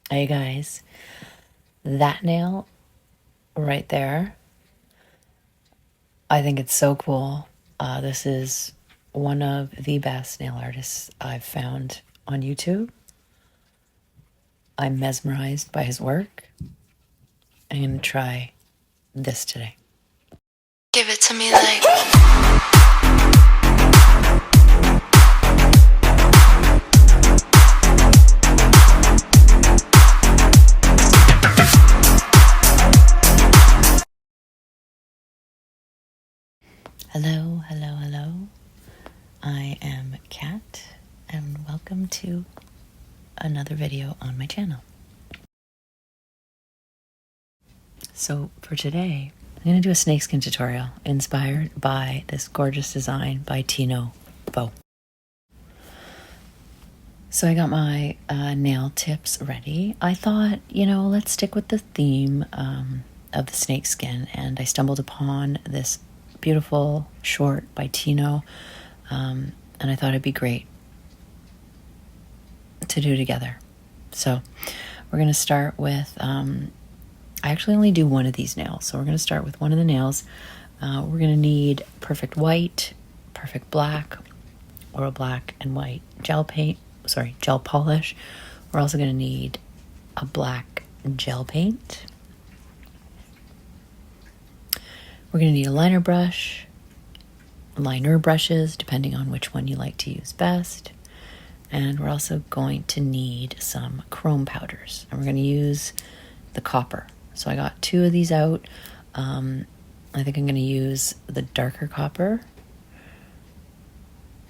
Hey guys, that nail right there, I think it's so cool. This is one of the best nail artists I've found on YouTube. I'm mesmerized by his work. I'm going to try this today. Give it to me like... Hello, hello, hello. I am Kat, and welcome to another video on my channel. So for today, I'm going to do a snakeskin tutorial inspired by this gorgeous design by Tino. So I got my nail tips ready. I thought, let's stick with the theme of the snakeskin, and I stumbled upon this beautiful short by Tino, and I thought it'd be great to do together. So we're going to start with, I actually only do one of these nails, so we're going to start with one of the nails. We're going to need perfect white, perfect black, or a black and white gel polish. We're also going to need a black gel paint. We're going to need a liner brushes, depending on which one you like to use best. And we're also going to need some chrome powders. And we're going to use the copper. So I got two of these out. I think I'm going to use the darker copper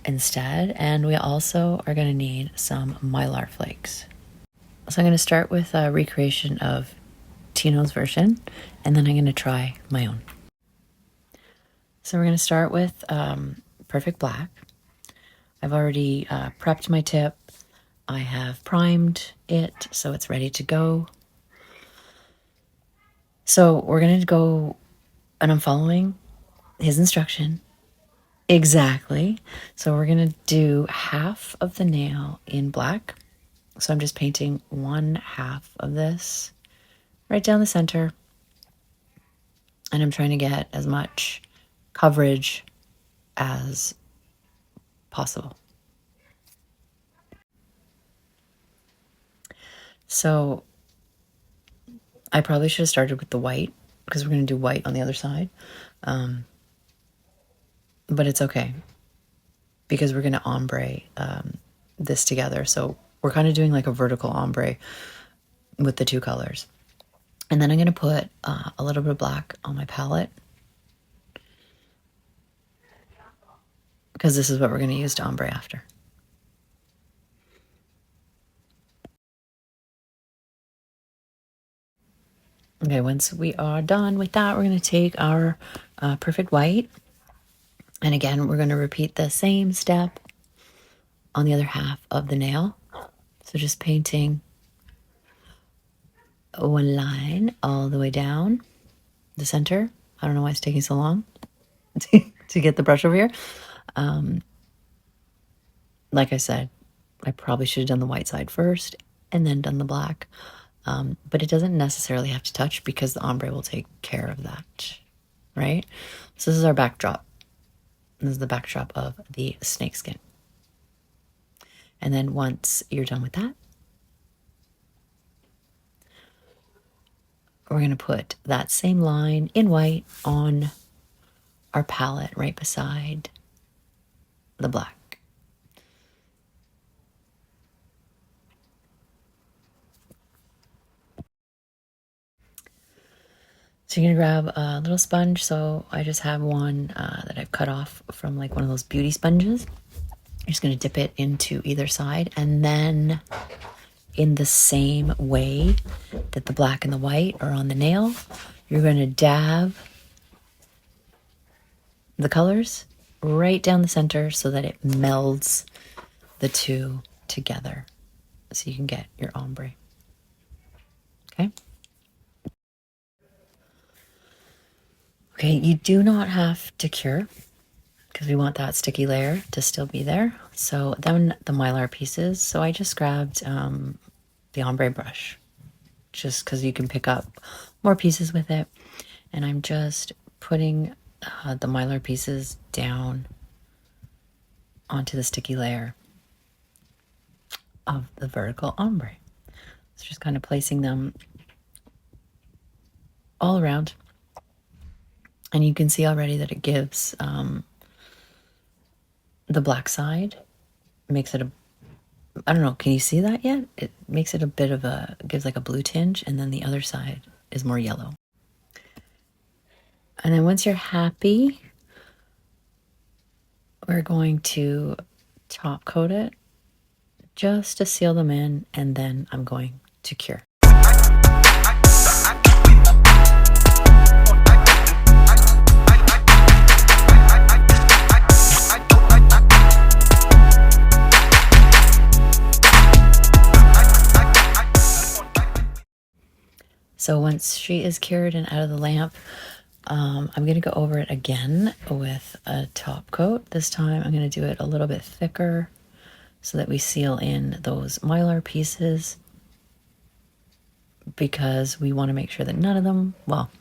instead. And we also are going to need some Mylar Flakes. So I'm going to start with a recreation of Tino's version, and then I'm going to try my own. So we're going to start with perfect black. I've already prepped my tip. I have primed it, so it's ready to go. So we're going to go, and I'm following his instruction exactly. So we're going to do half of the nail in black. So I'm just painting one half of this right down the center. And I'm trying to get as much coverage as possible. So I probably should have started with the white, because we're going to do white on the other side. But it's okay, because we're going to ombre this together. So we're kind of doing like a vertical ombre with the two colors. And then I'm going to put a little bit of black on my palette, because this is what we're going to use to ombre after. Okay, once we are done with that, we're going to take our perfect white. And again, we're going to repeat the same step on the other half of the nail. So just painting one line all the way down the center. I don't know why it's taking so long to get the brush over here. Like I said, I probably should have done the white side first and then done the black. But it doesn't necessarily have to touch, because the ombre will take care of that, right? So this is our backdrop. This is the backdrop of the snakeskin. And then once you're done with that, we're going to put that same line in white on our palette right beside the black. So you're going to grab a little sponge. So I just have one that I've cut off from like one of those beauty sponges. You're just going to dip it into either side, and then in the same way that the black and the white are on the nail, you're going to dab the colors right down the center so that it melds the two together, so you can get your ombre. Okay? Okay, you do not have to cure, because we want that sticky layer to still be there. So then the Mylar pieces. So I just grabbed the ombre brush, just because you can pick up more pieces with it. And I'm just putting the Mylar pieces down onto the sticky layer of the vertical ombre. So just kind of placing them all around. And you can see already that it gives the black side, makes it a, I don't know, can you see that yet? It makes it a bit of a, gives like a blue tinge, and then the other side is more yellow. And then once you're happy, we're going to top coat it just to seal them in, and then I'm going to cure. So once she is cured and out of the lamp, I'm going to go over it again with a top coat. This time I'm going to do it a little bit thicker so that we seal in those Mylar pieces, because we want to make sure that none of them, well,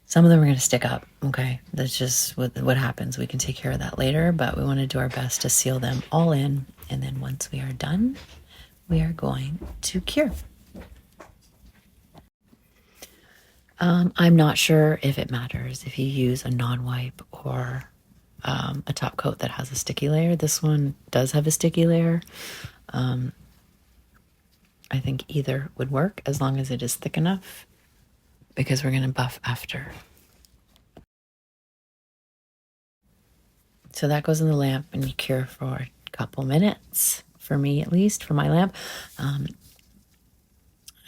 some of them are going to stick up, okay? That's just what happens. We can take care of that later, but we want to do our best to seal them all in. And then once we are done, we are going to cure. I'm not sure if it matters if you use a non-wipe or a top coat that has a sticky layer. This one does have a sticky layer. I think either would work as long as it is thick enough, because we're going to buff after. So that goes in the lamp and you cure for a couple minutes, for me at least, for my lamp.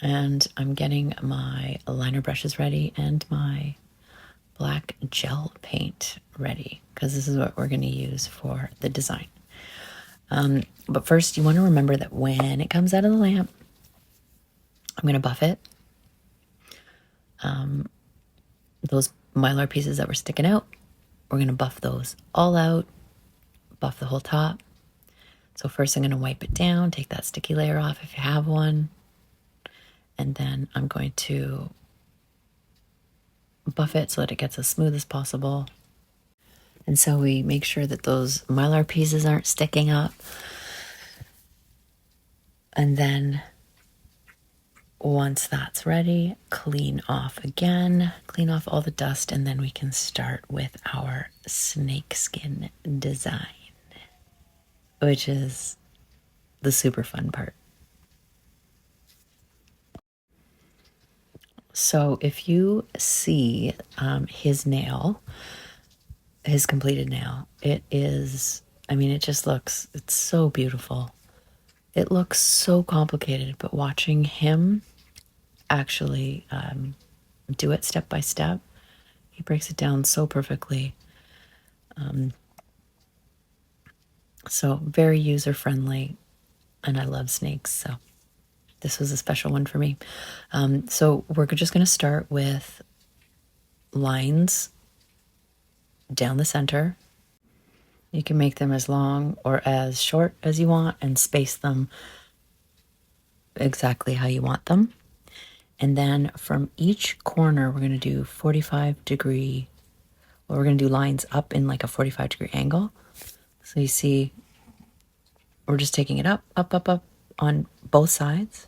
And I'm getting my liner brushes ready and my black gel paint ready, because this is what we're going to use for the design. But first, you want to remember that when it comes out of the lamp, I'm going to buff it. Those Mylar pieces that were sticking out, we're going to buff those all out, buff the whole top. So first I'm going to wipe it down, take that sticky layer off if you have one. And then I'm going to buff it so that it gets as smooth as possible. And so we make sure that those Mylar pieces aren't sticking up. And then once that's ready, clean off again, clean off all the dust, and then we can start with our snakeskin design, which is the super fun part. So if you see his nail, his completed nail, it is, I mean, it just looks, it's so beautiful. It looks so complicated, but watching him actually do it step by step, he breaks it down so perfectly. So very user friendly, and I love snakes, so this was a special one for me. So we're just going to start with lines down the center. You can make them as long or as short as you want and space them exactly how you want them. And then from each corner, we're going to do 45-degree, well, we're going to do lines up in like a 45-degree angle. So you see, we're just taking it up, up, up, up on both sides.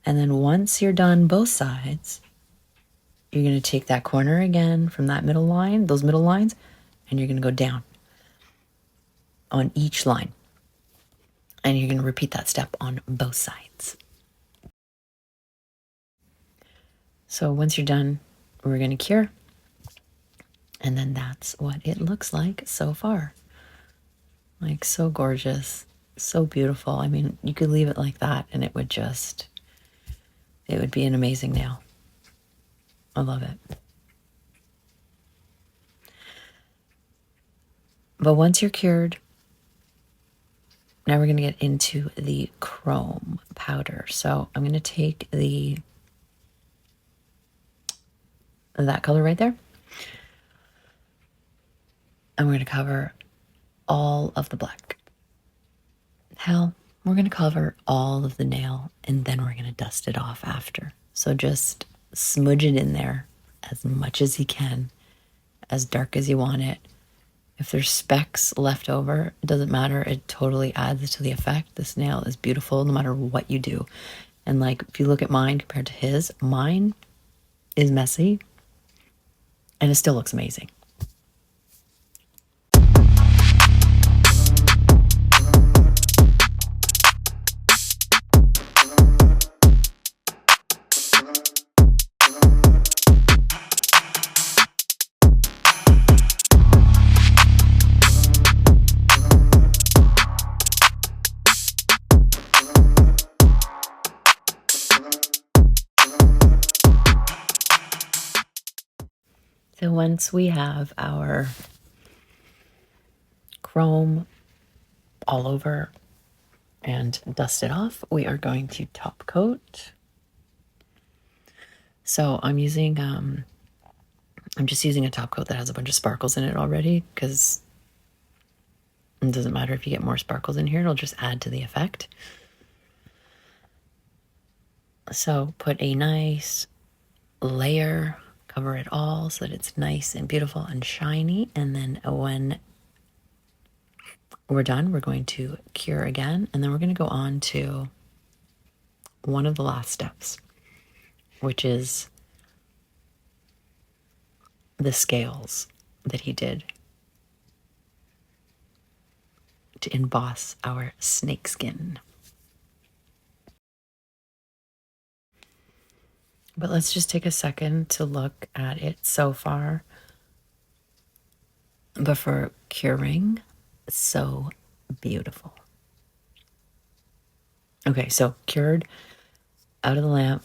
And then once you're done both sides, you're going to take that corner again from that middle line, those middle lines, and you're going to go down on each line. And you're going to repeat that step on both sides. So once you're done, we're going to cure. And then that's what it looks like so far. Like, so gorgeous, so beautiful. I mean, you could leave it like that and it would just, it would be an amazing nail. I love it. But once you're cured, now we're going to get into the chrome powder. So I'm going to take that color right there, and we're going to cover all of the black. Hell, We're going to cover all of the nail and then we're going to dust it off after. So just smudge it in there as much as you can, as dark as you want it. If there's specks left over, it doesn't matter. It totally adds to the effect. This nail is beautiful no matter what you do. And like, if you look at mine compared to his, mine is messy and it still looks amazing. So once we have our chrome all over and dusted off, we are going to top coat. So I'm just using a top coat that has a bunch of sparkles in it already, because it doesn't matter if you get more sparkles in here, it'll just add to the effect. So put a nice layer, cover it all so that it's nice and beautiful and shiny. And then when we're done, we're going to cure again. And then we're going to go on to one of the last steps, which is the scales that he did to emboss our snakeskin. But let's just take a second to look at it so far before curing. It's so beautiful. Okay, so cured, out of the lamp.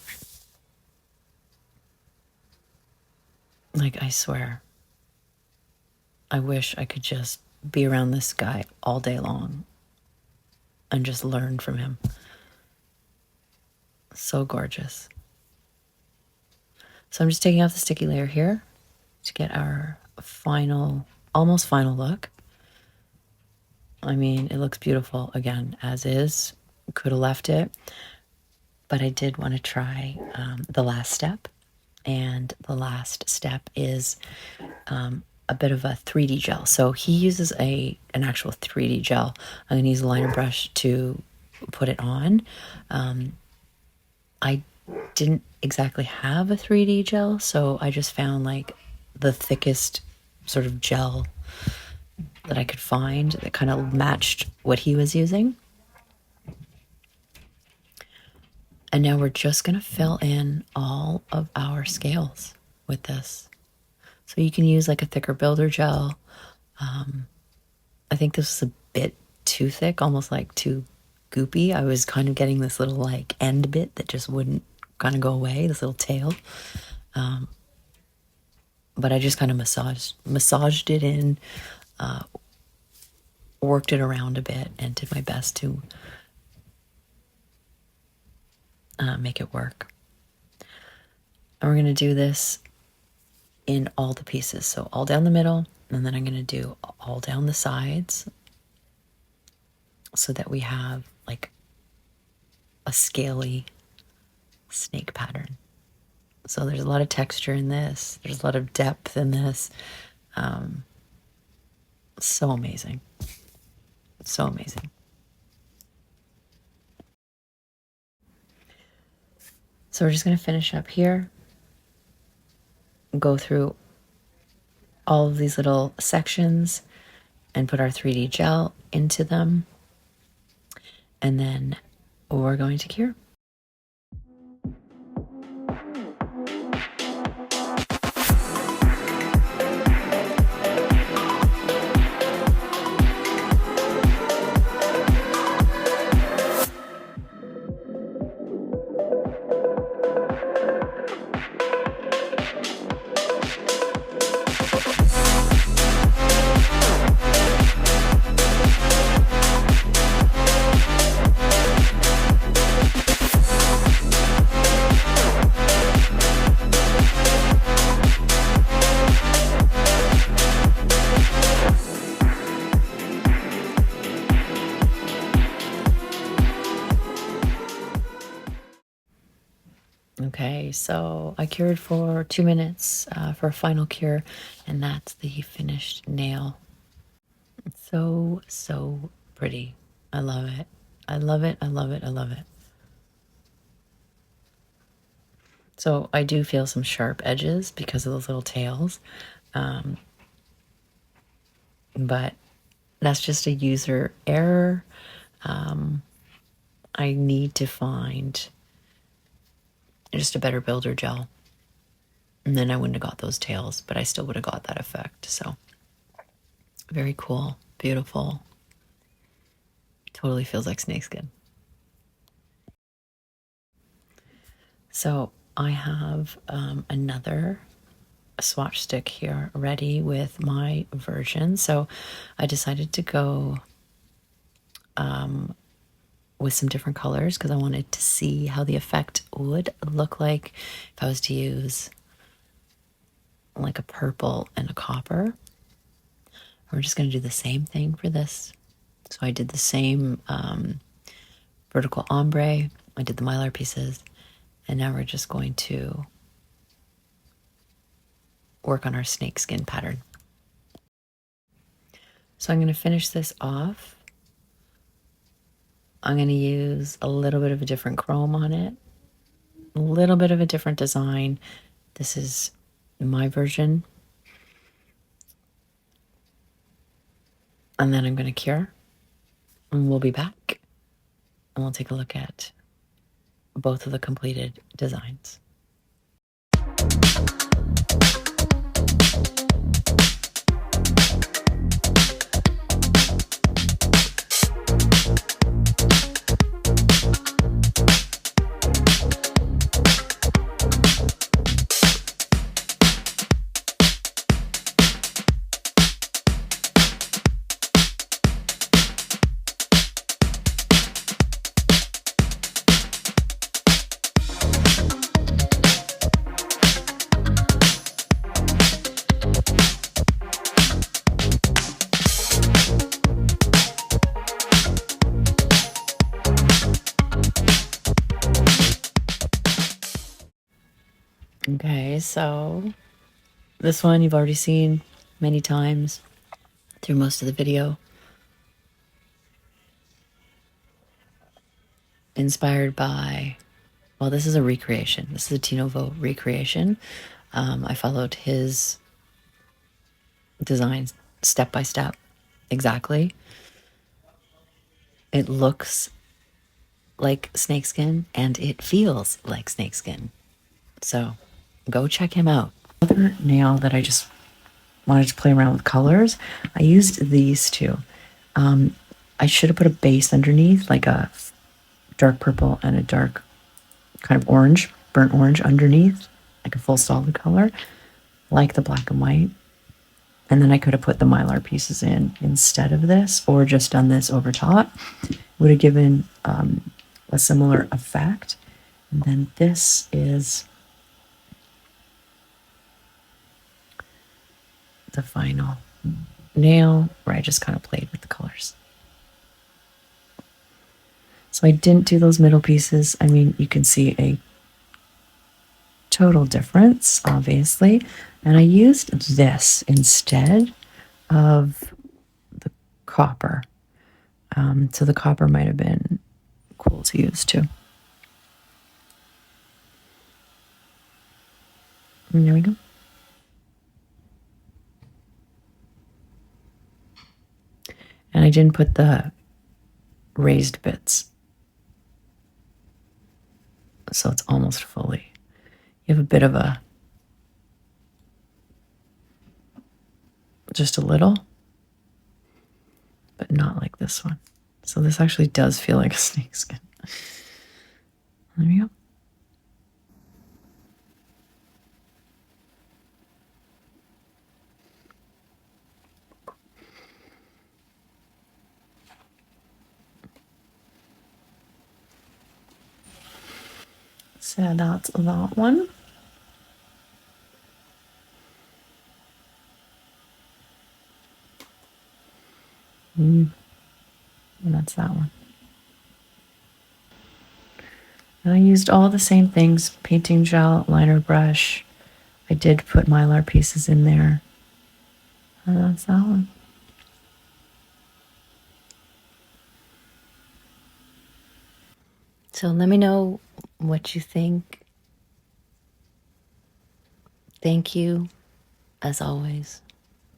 Like, I swear, I wish I could just be around this guy all day long and just learn from him. So gorgeous. So I'm just taking off the sticky layer here to get our final, almost final look. I mean, it looks beautiful again, as is. Could have left it, but I did want to try the last step. And the last step is a bit of a 3D gel. So he uses an actual 3D gel. I'm going to use a liner brush to put it on. I didn't exactly have a 3D gel, so I just found like the thickest sort of gel that I could find that kind of matched what he was using. And now we're just going to fill in all of our scales with this. So you can use like a thicker builder gel. I think this was a bit too thick, almost like too goopy. I was kind of getting this little like end bit that just wouldn't kind of go away, this little tail. But I just kind of massaged it in, worked it around a bit, and did my best to make it work. And we're going to do this in all the pieces. So all down the middle, and then I'm going to do all down the sides so that we have like a scaly snake pattern. So there's a lot of texture in this. There's a lot of depth in this. So amazing. So amazing. So we're just going to finish up here, go through all of these little sections and put our 3D gel into them. And then we're going to cure. Okay, so I cured for 2 minutes for a final cure, and that's the finished nail. So, so pretty. I love it. I love it. I love it. I love it. So I do feel some sharp edges because of those little tails. But that's just a user error. I need to find just a better builder gel. And then I wouldn't have got those tails, but I still would have got that effect. So very cool. Beautiful. Totally feels like snakeskin. So I have another swatch stick here ready with my version. So I decided to go with some different colors because I wanted to see how the effect would look like if I was to use like a purple and a copper. We're just going to do the same thing for this. So I did the same vertical ombre. I did the Mylar pieces. And now we're just going to work on our snakeskin pattern. So I'm going to finish this off. I'm going to use a little bit of a different chrome on it, a little bit of a different design. This is my version. And then I'm going to cure. And we'll be back. And we'll take a look at both of the completed designs. Okay, so this one you've already seen many times through most of the video. Inspired by, well, this is a recreation. This is a Tino recreation. I followed his designs step by step, exactly. It looks like snakeskin and it feels like snakeskin. So go check him out. Another nail that I just wanted to play around with colors, I used these two. I should have put a base underneath, like a dark purple and a dark kind of orange, burnt orange underneath, like a full solid color, like the black and white. And then I could have put the Mylar pieces in instead of this, or just done this over top. Would have given a similar effect. And then this is the final nail where I just kind of played with the colors. So I didn't do those middle pieces. I mean, you can see a total difference, obviously. And I used this instead of the copper. So the copper might have been cool to use too. And there we go. And I didn't put the raised bits. So it's almost fully. You have a bit of a, just a little, but not like this one. So this actually does feel like a snakeskin. There we go. So that's that one. And that's that one. And I used all the same things, painting gel, liner brush. I did put Mylar pieces in there. And that's that one. So let me know what you think. Thank you, as always,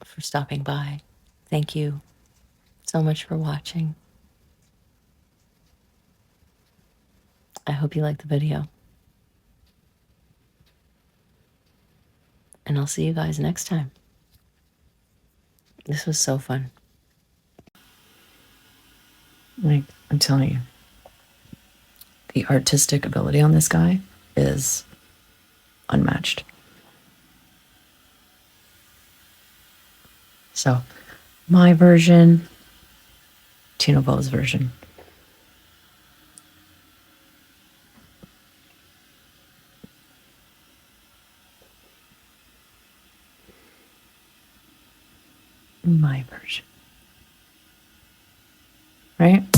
for stopping by. Thank you so much for watching. I hope you liked the video. And I'll see you guys next time. This was so fun. Like, I'm telling you, the artistic ability on this guy is unmatched. So, my version, Tino Bo's version. My version. Right?